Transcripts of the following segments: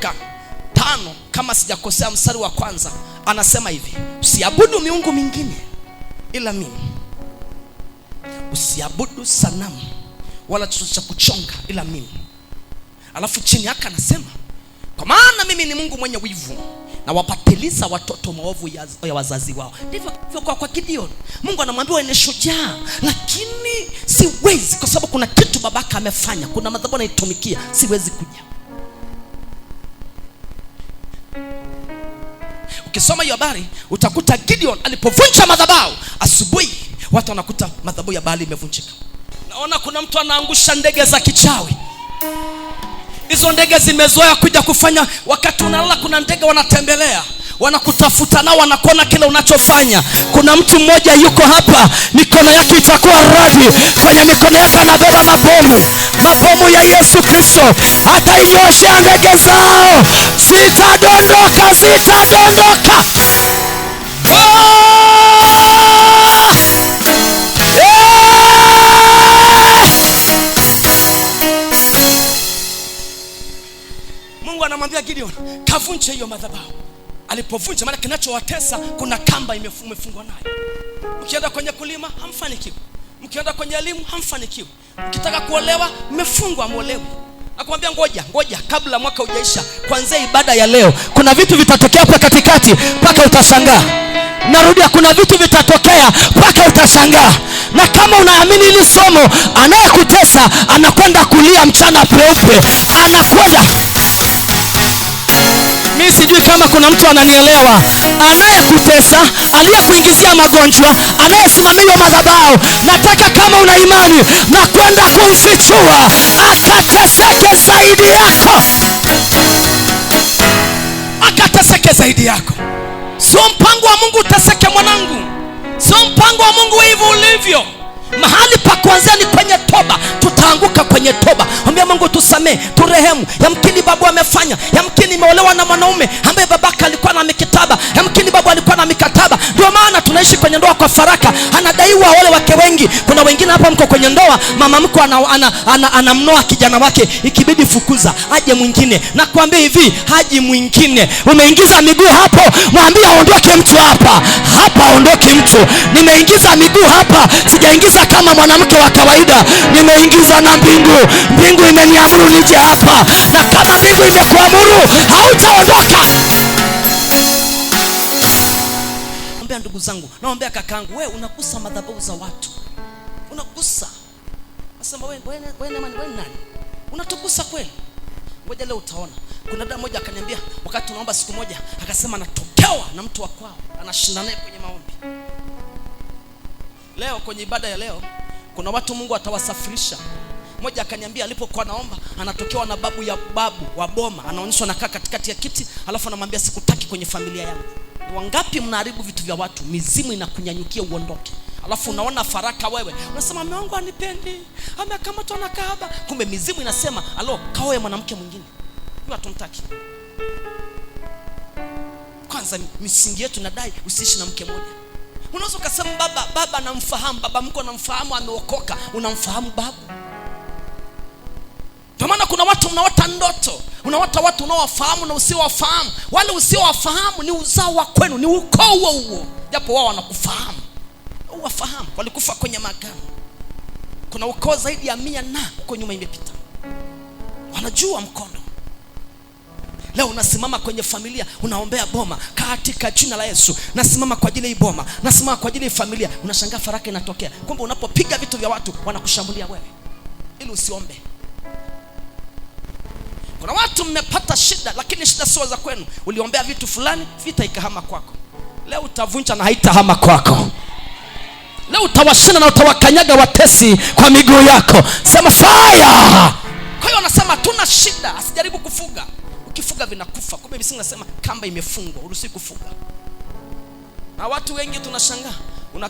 Kutoka 5 kama sijakosea mstari wa kwanza, anasema hivi: usiabudu miungu mingine ila mimi, usiabudu sanamu wala chochote cha kuchonga ila mimi. Alafu chini yake anasema, kwa maana mimi ni Mungu mwenye wivu na wapatiliza watoto maovu ya wazazi wao. Ndivyo kwa Gideon. Mungu anamwambia wewe ni shujaa, lakini siwezi, kwa sababu kuna kitu babaka amefanya, kuna madhabahu naitumikia, siwezi kuja. Ukisoma hiyo habari utakuta Gideon alipovunja madhabahu, asubuhi watu wanakuta madhabahu ya Baali imevunjika. Naona kuna mtu anaangusha ndege za kichawi. Hizo ndege zimezoea kuja kufanya wakati unalala, kuna ndege wanatembelea, wanakutafuta nao, wanakuona kile unachofanya. Kuna mtu mmoja yuko hapa, mikono yake itakuwa radi, kwenye mikono yake anabeba mabomu ya Yesu Kristo. Atainyoshea ndege zao, zitadondoka. Mungu anamwambia Gideon, kavunje hiyo madhabahu. Alipovunja, maana kinachowatesa kuna kamba imefungwa nayo. Mkienda kwenye kulima hamfanikiwi, mkienda kwenye elimu hamfanikiwi, mkitaka kuolewa mmefungwa, muolewe. Nakwambia ngoja kabla mwaka hujaisha, kuanzia ibada ya leo kuna vitu vitatokea hapa katikati mpaka utashangaa. Narudia, kuna vitu vitatokea mpaka utashangaa. Na kama unaamini hili somo, anayekutesa anakwenda kulia mchana peupe, anakwenda. Mimi sijui kama kuna mtu ananielewa. Anayekutesa, aliyekuingizia magonjwa, anayesimamia madhabahu, nataka kama una imani na kwenda kumfichua akateseke zaidi yako. Sio mpango wa Mungu uteseke mwanangu. Sio mpango wa Mungu hivyo ulivyo. Mahali pa kuanzia ni kwenye toba. Tutaanguka kwenye toba. Mwambie Mungu tusamee, turehemu. Yamkini babu amefanya, yamkini nimeolewa na mwanaume ambaye babaka alikuwa na mikataba, yamkini babu alikuwa na mikataba. Ndio maana tunaishi kwenye ndoa kwa faraka. Anadaiwa wale wake wengi. Kuna wengine hapa mko kwenye ndoa, mama mko anamnoa kijana wake, ikibidi fukuza, aje mwingine. Na kuambia hivi, haji mwingine. Umeingiza miguu hapo, mwambie aondoke mtu hapa. Hapa aondoke mtu. Nimeingiza miguu hapa, sijaingiza kama mwanamke wa kawaida, nimeingiza na mbingu imeniamuru nije hapa. Na kama mbingu imekuamuru, hautaondoka. Naomba ndugu zangu, naomba kakangu, wewe unagusa madhabahu za watu. Unagusa. Nasema wewe nani? Unatugusa kweli? Ngoja leo utaona. Kuna dada mmoja akaniambia wakati tunaomba siku moja, akasema anatokewa na mtu wa kwao, anashinda naye kwenye maombi. Leo kwenye ibada ya leo kuna watu Mungu atawasafirisha. Mmoja akaniambia alipokuwa naomba, anatokewa na babu wa boma, anaonyeshwa nakaa katikati ya kiti, alafu anamwambia sikutaki kwenye familia yangu. Wangapi mnaharibu vitu vya watu, mizimu inakunyanyukia uondoke. Alafu unaona faraka wewe, unasema mume wangu anipendi, amekamatwa na kahaba. Kumbe mizimu inasema, alo, kaoe mwanamke mwingine. Huyo hatumtaki. Kwanza misingi yetu nadai usiishi na mke mmoja. Unaweza kusema baba anamfahamu, baba mko anamfahamu, ameokoka, unamfahamu babu. Kwa maana kuna watu mnaota ndoto, unaota watu unaowafahamu na usiowafahamu. Wale usiowafahamu ni uzao wa kwenu, ni ukoo huo. Japo wao wanakufahamu. Uwafahamu, walikufa kwenye maagano. Kuna ukoo zaidi ya 100 na huko nyuma imepita. Wanajua mkondo. Leo unasimama kwenye familia, unaombea boma katika jina la Yesu. Nasimama kwa ajili ya boma, nasimama kwa ajili ya familia. Unashangaa faraka inatokea. Kumbe unapopiga vitu vya watu wanakushambulia wewe ili usiombe. Kuna watu mmepata shida, lakini shida sio za kwenu. Uliombea vitu fulani, vita ikahama kwako. Leo utavunja na haitahama kwako. Leo utawashinda na utawakanyaga watesi kwa miguu yako. Sema fire. Kwa hiyo anasema tuna shida, asijaribu kufuga. Ukifuga vinakufa. Kumbe Biblia inasema kamba imefungwa, uruhusi kufuga. Na watu wengi tunashangaa,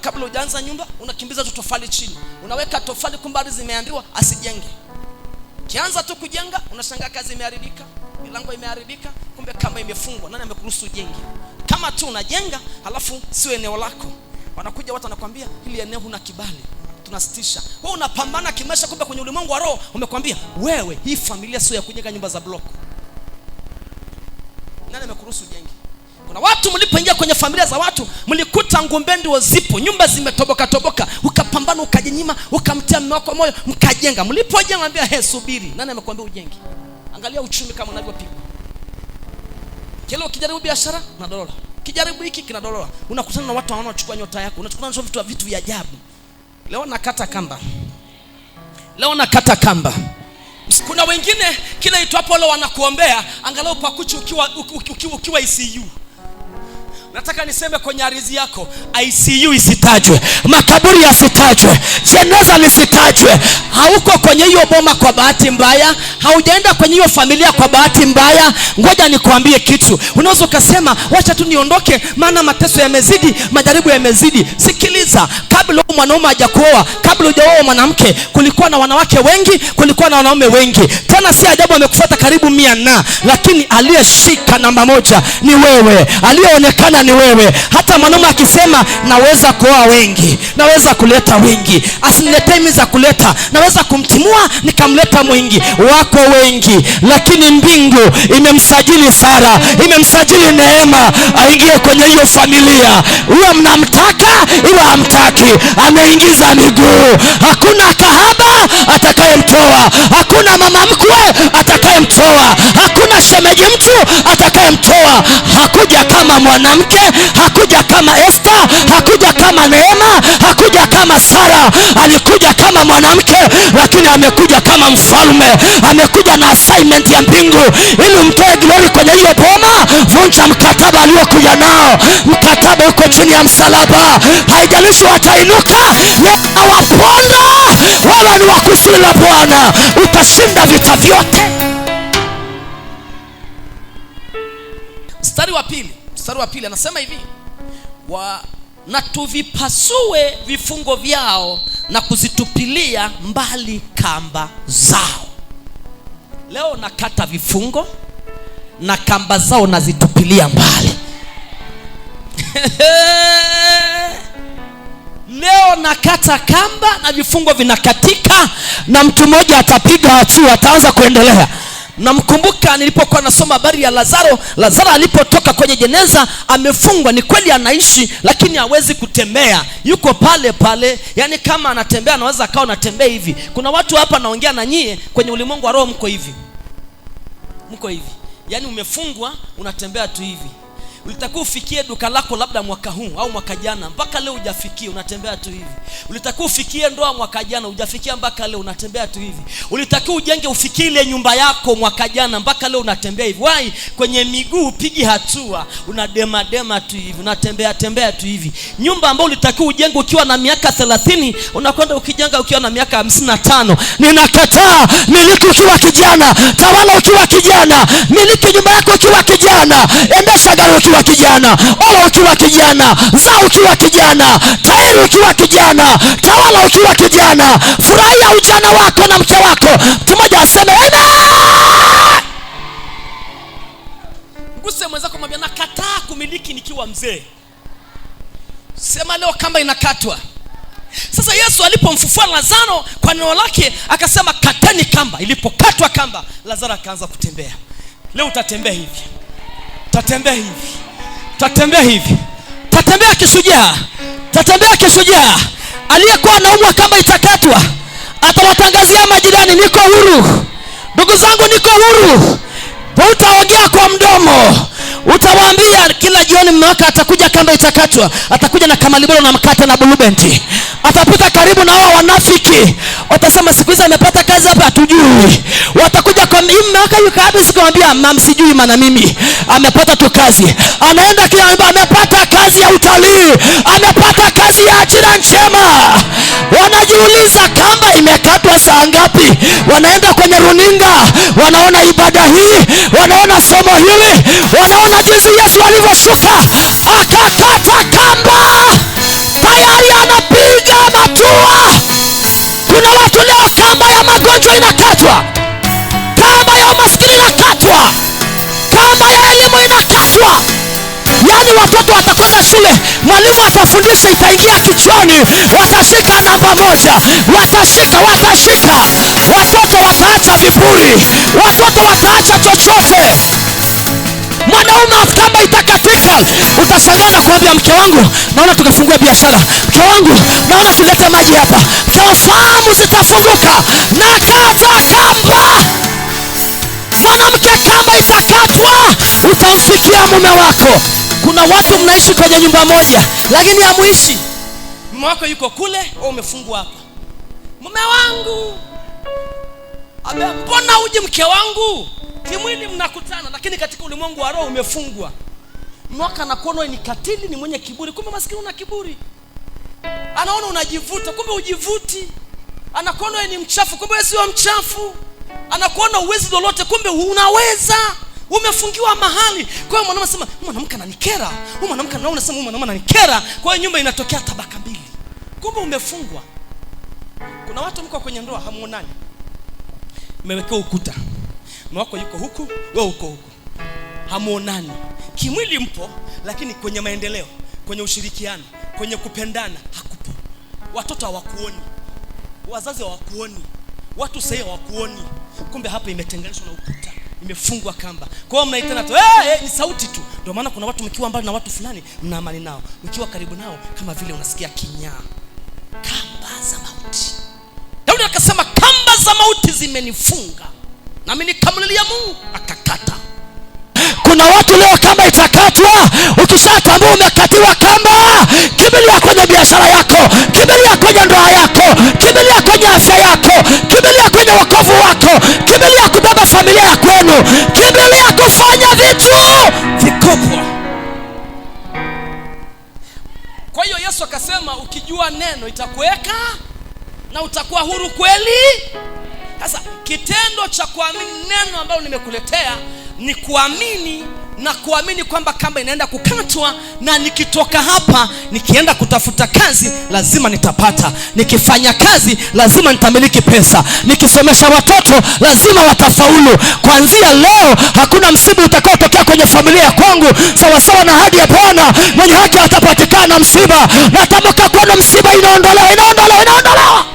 kabla hujaanza nyumba unakimbiza tu tofali chini. Unaweka tofali kumbari zimeambiwa asijenge. Kianza tu kujenga unashangaa kazi imeharibika, milango imeharibika, kumbe kamba imefungwa. Nani amekuruhusu ujenge? Kama tu unajenga halafu sio eneo lako, wanakuja watu wanakuambia hili eneo huna kibali, tunasitisha. Wewe unapambana kimesha, kumbe kwenye ulimwengu wa roho umekwambia wewe hii familia sio ya kujenga nyumba za block. Nani amekuruhusu ujenge? Kuna watu mlipoingia kwenye familia za watu mlikuta ngombe ndio zipo, nyumba zimetoboka toboka, ukapambana ukajinyima, ukamtia mume wako moyo, mkajenga. Mlipojenga anambia subiri. Nani amekwambia ujenge? Angalia uchumi kama unavyopigwa. Kile ukijaribu biashara na dola, kijaribu hiki kina dola, unakutana na watu wanaochukua nyota yako, unachukua na vitu vya ajabu. Leo nakata kamba. Kuna wengine kila itwapo leo wanakuombea angalau pakuchi ukiwa ICU. Nataka niseme kwenye ardhi yako ICU isitajwe, makaburi yasitajwe, jeneza lisitajwe. Hauko kwenye hiyo boma kwa bahati mbaya, haujaenda kwenye hiyo familia kwa bahati mbaya. Ngoja nikwambie kitu. Unaweza kusema wacha tu niondoke maana mateso yamezidi, majaribu yamezidi. Sikiliza, kabla mwanaume hajakuoa, kabla hujaoa mwanamke, kulikuwa na wanawake wengi, kulikuwa na wanaume wengi. Tena si ajabu amekufuata karibu 100, lakini aliyeshika namba 1 ni wewe. Aliyeonekana ni wewe. Hata mwanaume akisema naweza kuoa wengi, naweza kuleta wengi, asiniletee mimi za kuleta, naweza kumtimua nikamleta mwingi. Wako wengi, lakini mbingu imemsajili Sara, imemsajili Neema aingie kwenye hiyo familia. Huyo mnamtaka iwe hamtaki, ameingiza miguu. Hakuna kahaba atakayemtoa, hakuna mama mkwe atakayemtoa, hakuna shemeji mtu atakayemtoa. Hakuja kama mwanamke, hakuja kama Esther, hakuja kama Neema, hakuja kama Sara. Alikuja kama mwanamke, lakini amekuja kama mfalme. Amekuja na assignment ya mbingu ili mtoe glory kwenye hiyo boma. Vunja mkataba aliokuja nao. Mkataba uko chini ya msalaba. Haijalishi watainuka na waponda, wewe ni wa kusudi la Bwana, utashinda vita vyote. Mstari wa pili anasema hivi, na tuvipasue vifungo vyao na kuzitupilia mbali kamba zao. Leo nakata vifungo na kamba zao nazitupilia mbali. Leo nakata kamba na vifungo vinakatika, na mtu mmoja atapiga hatua, ataanza kuendelea. Namkumbuka nilipokuwa nasoma habari ya Lazaro. Lazaro alipotoka kwenye jeneza, amefungwa. Ni kweli anaishi, lakini hawezi kutembea, yuko pale pale. Yani kama anatembea anaweza akawa anatembea hivi. Kuna watu hapa naongea na nyie kwenye ulimwengu wa roho, mko hivi. Yani umefungwa, unatembea tu hivi. Ulitakiwa ufikie duka lako labda mwaka huu au mwaka jana, mpaka leo hujafikia, unatembea tu hivi. Ulitakiwa ufikie ndoa mwaka jana, hujafikia, mpaka leo unatembea tu hivi. Ulitakiwa ujenge ufikie ile nyumba yako mwaka jana, mpaka leo unatembea hivi. Why? Kwenye miguu upigi hatua, unadema tu hivi, unatembea tu hivi. Nyumba ambayo ulitakiwa ujenge ukiwa na miaka 30, unakwenda ukijenga ukiwa na miaka 55. Ninakataa. Miliki ukiwa kijana, tawala ukiwa kijana, miliki nyumba yako ukiwa kijana, endesha gari ukiwa kijana, ola ukiwa kijana, zaa ukiwa kijana, tairi ukiwa kijana, tawala ukiwa kijana. Furahia ujana wako na mke wako. Mtu mmoja aseme amen. Nguse mwenzako mwambie nakataa kumiliki nikiwa mzee. Sema leo kamba inakatwa. Sasa Yesu alipomfufua Lazaro kwa neno lake akasema kateni kamba. Ilipokatwa kamba, Lazaro akaanza kutembea. Leo utatembea hivi. Tatembea kishujaa. Aliyekuwa anaumwa kamba itakatwa, atawatangazia majirani niko huru. Ndugu zangu niko huru. Utaongea kwa mdomo. Utawaambia kila jioni mmewaka atakuja kamba itakatwa. Atakuja na kamalibolo na mkate na bulubenti. Atapita karibu na wao wanafiki. Watasema siku hizi amepata kazi hapa hatujui. Watakuja kwa mmewaka yuko hapa, sikumwambia mama sijui maana mimi. Amepata tu kazi. Anaenda kiamba amepata kazi ya utalii. Amepata kazi ya ajira njema. Wanajiuliza kamba imekatwa saa ngapi? Wanaenda kwenye runinga, wanaona ibada hii, wanaona somo hili, wanaona jinsi Yesu alivyoshuka akakata kamba. Tayari anapiga matua. Kuna watu leo kamba ya magonjwa inakatwa, kamba ya umaskini inakatwa, kamba ya elimu inakatwa. Yani watoto watakwenda shule, mwalimu atafundisha itaingia kichwani, watashika namba 1, watashika. Watoto wataacha viburi, watoto wataacha chochote. Mwana mwanaume kamba itakafika, utashangaa na kuambia mke wangu, naona tukafungua biashara. Mke wangu, naona tulete maji hapa. Fahamu zitafunguka na kata kamba. Mwanamke, kamba itakatwa, utamfikia mume wako. Kuna watu mnaishi kwenye nyumba moja lakini hamuishi. Mume wako yuko kule, wewe umefungwa hapa. Mume wangu, mbona uje mke wangu? Kimwili mnakutana lakini katika ulimwengu wa roho umefungwa. Mume wako anakuona ni katili, ni mwenye kiburi, kumbe maskini una kiburi. Anaona unajivuta, kumbe ujivuti. Anakuona ni mchafu, kumbe wewe sio mchafu. Anakuona uwezi lolote, kumbe unaweza. Umefungiwa mahali. Kwa hiyo mwanamke anasema, mwanamke ananikera. Mwanamke anaona unasema mwanamke ananikera. Kwa hiyo nyumba inatokea tabaka mbili. Kumbe umefungwa. Kuna watu mko kwenye ndoa hamuonani. Mmewekea ukuta. Mume wako yuko huku, wewe uko huku. Hamuonani. Kimwili mpo, lakini kwenye maendeleo, kwenye ushirikiano, kwenye kupendana hakupo. Watoto hawakuoni. Wazazi hawakuoni. Watu sasa hawakuoni. Kumbe hapa imetenganishwa na ukuta. Imefungwa kamba. Kwa hiyo mnaitana tu, ni sauti tu. Ndio maana kuna watu mkiwa mbali na watu fulani mna amani nao. Mkiwa karibu nao kama vile unasikia kinyaa. Kamba za mauti. Daudi akasema, kamba za mauti zimenifunga. Na mimi nikamlilia Mungu akakata. Kuna watu leo kamba itakatwa. Ukishatambua umekatiwa kamba, kimbilia kwenye biashara yako, kimbilia kwenye ndoa yako, kimbilia kwenye afya yako, kimbilia kwenye wokovu wako, kimbilia kubeba familia ya kwenu, kimbilia kufanya vitu vikubwa. Kwa hiyo Yesu akasema, ukijua neno itakuweka na utakuwa huru kweli. Sasa kitendo cha kuamini neno ambalo nimekuletea ni kuamini, na kuamini kwamba kamba inaenda kukatwa, na nikitoka hapa nikienda kutafuta kazi lazima nitapata, nikifanya kazi lazima nitamiliki pesa, nikisomesha watoto lazima watafaulu. Kuanzia leo hakuna msiba utakaotokea kwenye familia ya kwangu, sawa sawa na ahadi ya Bwana, mwenye haki atapatikana msiba. Natamka kwamba msiba inaondolewa.